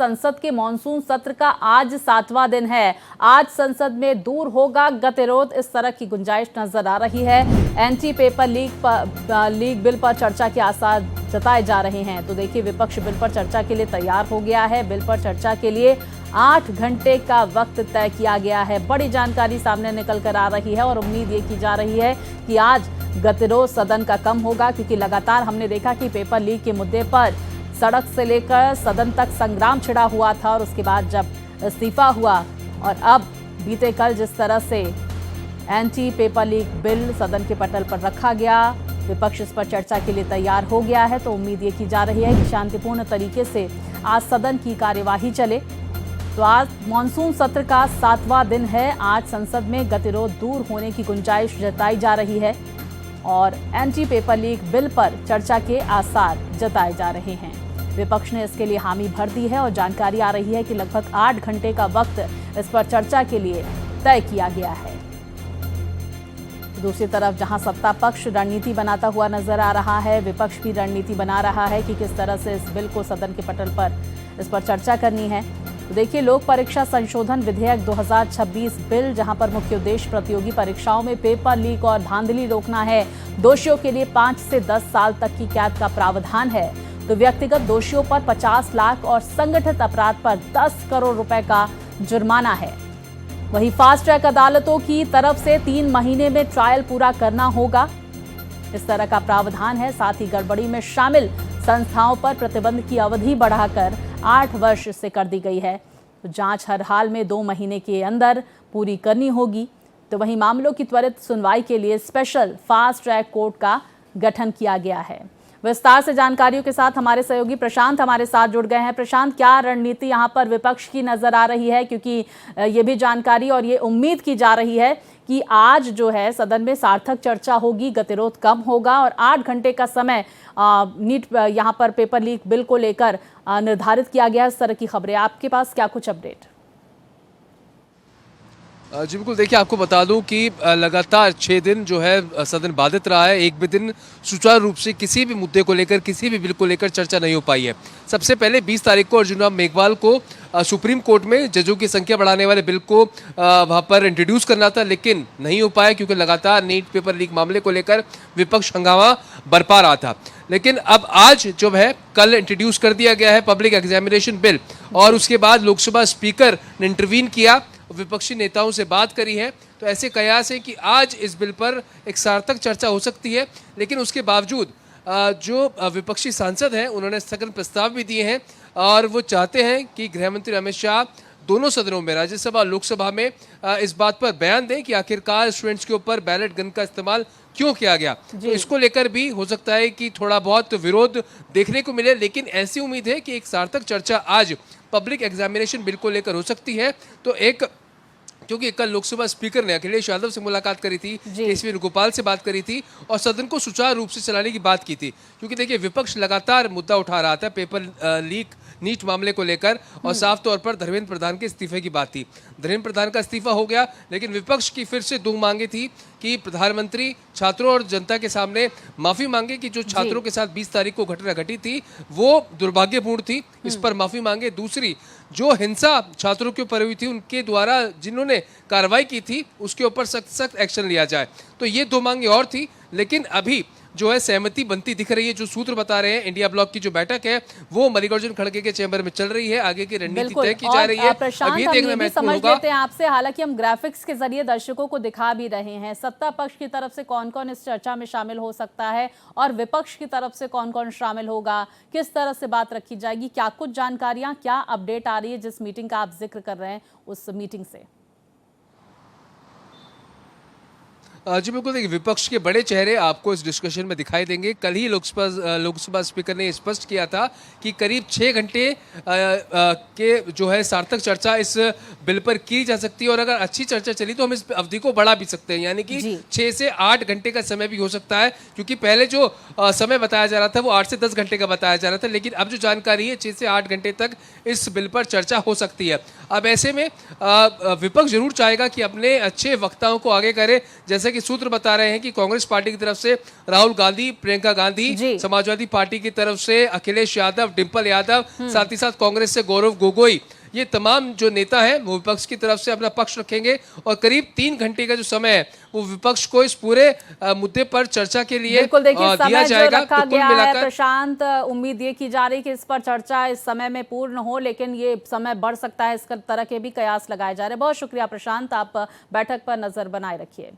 संसद के मानसून सत्र का आज 7वां दिन है। आज संसद में दूर होगा गतिरोध, इस तरह की गुंजाइश नजर आ रही है। एंटी पेपर लीक बिल पर चर्चा के आसार जताए जा रहे हैं। तो देखिए, विपक्ष बिल पर चर्चा के लिए तैयार हो गया है। बिल पर चर्चा के लिए 8 घंटे का वक्त तय किया गया है। बड़ी जानकारी सामने निकल कर आ रही है और उम्मीद ये की जा रही है कि आज गतिरोध सदन का कम होगा, क्योंकि लगातार हमने देखा कि पेपर लीक के मुद्दे पर सड़क से लेकर सदन तक संग्राम छिड़ा हुआ था और उसके बाद जब इस्तीफा हुआ और अब बीते कल जिस तरह से एंटी पेपर लीक बिल सदन के पटल पर रखा गया, विपक्ष इस पर चर्चा के लिए तैयार हो गया है। तो उम्मीद ये की जा रही है कि शांतिपूर्ण तरीके से आज सदन की कार्यवाही चले। तो आज मॉनसून सत्र का 7वां दिन है। आज संसद में गतिरोध दूर होने की गुंजाइश जताई जा रही है और एंटी पेपर लीक बिल पर चर्चा के आसार जताए जा रहे हैं। विपक्ष ने इसके लिए हामी भर दी है और जानकारी आ रही है कि लगभग 8 घंटे का वक्त इस पर चर्चा के लिए तय किया गया है। दूसरी तरफ जहां सत्ता पक्ष रणनीति बनाता हुआ नजर आ रहा है, विपक्ष भी रणनीति बना रहा है कि किस तरह से इस बिल को सदन के पटल पर इस पर चर्चा करनी है। तो देखिए, लोक परीक्षा संशोधन विधेयक 2026 बिल, जहां पर मुख्य उद्देश्य प्रतियोगी परीक्षाओं में पेपर लीक और धांधली रोकना है। दोषियों के लिए 5 से 10 साल तक की कैद का प्रावधान है। तो व्यक्तिगत दोषियों पर 50 लाख और संगठित अपराध पर 10 करोड़ रुपए का जुर्माना है। वहीं फास्ट ट्रैक अदालतों की तरफ से 3 महीने में ट्रायल पूरा करना होगा, इस तरह का प्रावधान है। साथ ही गड़बड़ी में शामिल संस्थाओं पर प्रतिबंध की अवधि बढ़ाकर 8 वर्ष से कर दी गई है। तो जांच हर हाल में 2 महीने के अंदर पूरी करनी होगी। तो वहीं मामलों की त्वरित सुनवाई के लिए स्पेशल फास्ट ट्रैक कोर्ट का गठन किया गया है। विस्तार से जानकारियों के साथ हमारे सहयोगी प्रशांत हमारे साथ जुड़ गए हैं। प्रशांत, क्या रणनीति यहां पर विपक्ष की नजर आ रही है, क्योंकि ये भी जानकारी और ये उम्मीद की जा रही है कि आज जो है सदन में सार्थक चर्चा होगी, गतिरोध कम होगा और 8 घंटे का समय नीट यहां पर पेपर लीक बिल को लेकर निर्धारित किया गया है। इस तरह की खबरें, आपके पास क्या कुछ अपडेट? जी बिल्कुल, देखिए आपको बता दूं कि लगातार 6 दिन जो है सदन बाधित रहा है। एक भी दिन सुचारू रूप से किसी भी मुद्दे को लेकर, किसी भी बिल को लेकर चर्चा नहीं हो पाई है। सबसे पहले 20 तारीख को अर्जुन राम मेघवाल को सुप्रीम कोर्ट में जजों की संख्या बढ़ाने वाले बिल को वहां पर इंट्रोड्यूस करना था, लेकिन नहीं हो पाया क्योंकि लगातार नीट पेपर लीक मामले को लेकर विपक्ष हंगामा बरपा रहा था। लेकिन अब आज जो है कल इंट्रोड्यूस कर दिया गया है पब्लिक एग्जामिनेशन बिल और उसके बाद लोकसभा स्पीकर ने इंटरवीन किया, विपक्षी नेताओं से बात करी है। तो ऐसे कयास है कि आज इस बिल पर एक सार्थक चर्चा हो सकती है। लेकिन उसके बावजूद जो विपक्षी सांसद हैं उन्होंने स्थगन प्रस्ताव भी दिए हैं और वो चाहते हैं कि गृह मंत्री अमित शाह दोनों सदनों में, राज्यसभा और लोकसभा में इस बात पर बयान दें कि आखिरकार स्टूडेंट्स के ऊपर बैलेट गन का इस्तेमाल क्यों किया गया। तो इसको लेकर भी हो सकता है कि थोड़ा बहुत विरोध देखने को मिले, लेकिन ऐसी उम्मीद है कि एक सार्थक चर्चा आज पब्लिक एग्जामिनेशन बिल को लेकर हो सकती है। तो क्योंकि कल लोकसभा स्पीकर ने अखिलेश यादव से मुलाकात करी थी, केसी वेणुगोपाल से बात करी थी और सदन को सुचारू रूप से चलाने की बात की थी। क्योंकि देखिए, विपक्ष लगातार मुद्दा उठा रहा था पेपर लीक नीट मामले को लेकर और साफ तौर पर धर्मेंद्र प्रधान के इस्तीफे की बात थी। धर्मेंद्र प्रधान का इस्तीफा हो गया, लेकिन विपक्ष की फिर से 2 मांगे थी कि प्रधानमंत्री छात्रों और जनता के सामने माफी मांगे कि जो छात्रों के साथ 20 तारीख को घटना घटी थी वो दुर्भाग्यपूर्ण थी, इस पर माफी मांगे। दूसरी, जो हिंसा छात्रों के ऊपर हुई थी उनके द्वारा जिन्होंने कार्रवाई की थी उसके ऊपर सख्त एक्शन लिया जाए। तो ये 2 मांगे और थी, लेकिन अभी जो है सहमति बनती दिख रही है। जो सूत्र बता रहे हैं, इंडिया ब्लॉक की जो बैठक है वो मल्लिकार्जुन खड़गे के चैम्बर में चल रही है, आगे की रणनीति तय की जा रही है। प्रशांत, हम ये भी समझ लेते हैं आपसे, हालांकि हम ग्राफिक्स के जरिए दर्शकों को दिखा भी रहे हैं, सत्ता पक्ष की तरफ से कौन कौन इस चर्चा में शामिल हो सकता है और विपक्ष की तरफ से कौन कौन शामिल होगा, किस तरह से बात रखी जाएगी, क्या कुछ जानकारियां, क्या अपडेट आ रही है जिस मीटिंग का आप जिक्र कर रहे हैं उस मीटिंग से? जी बिल्कुल, देखिए विपक्ष के बड़े चेहरे आपको इस डिस्कशन में दिखाई देंगे। कल ही लोकसभा स्पीकर ने स्पष्ट किया था कि करीब 6 घंटे के जो है सार्थक चर्चा इस बिल पर की जा सकती है और अगर अच्छी चर्चा चली तो हम इस अवधि को बढ़ा भी सकते हैं, यानी कि 6 से 8 घंटे का समय भी हो सकता है। क्योंकि पहले जो समय बताया जा रहा था वो 8 से 10 घंटे का बताया जा रहा था, लेकिन अब जो जानकारी है 6 से 8 घंटे तक इस बिल पर चर्चा हो सकती है। अब ऐसे में विपक्ष जरूर चाहेगा कि अपने अच्छे वक्ताओं को आगे करे, जैसे जैसा कि सूत्र बता रहे हैं कि कांग्रेस पार्टी की तरफ से राहुल गांधी, प्रियंका गांधी, जी। समाजवादी पार्टी की तरफ से अखिलेश यादव, डिंपल यादव, साथ ही साथ कांग्रेस से गौरव गोगोई, ये तमाम जो नेता हैं वो विपक्ष की तरफ से अपना पक्ष रखेंगे और करीब 3 घंटे का जो समय है वो विपक्ष को इस पूरे मुद्दे पर चर्चा के लिए बिल्कुल, देखिए दिया समय जो जाएगा। रखा तो कुल गया है मिलाकर प्रशांत, उम्मीद ये की जा रही कि इस पर चर्चा इस समय में पूर्ण हो, लेकिन ये समय बढ़ सकता है, इस तरह के भी कयास लगाए जा रहे हैं। बहुत शुक्रिया प्रशांत, आप बैठक पर नजर बनाए रखिए।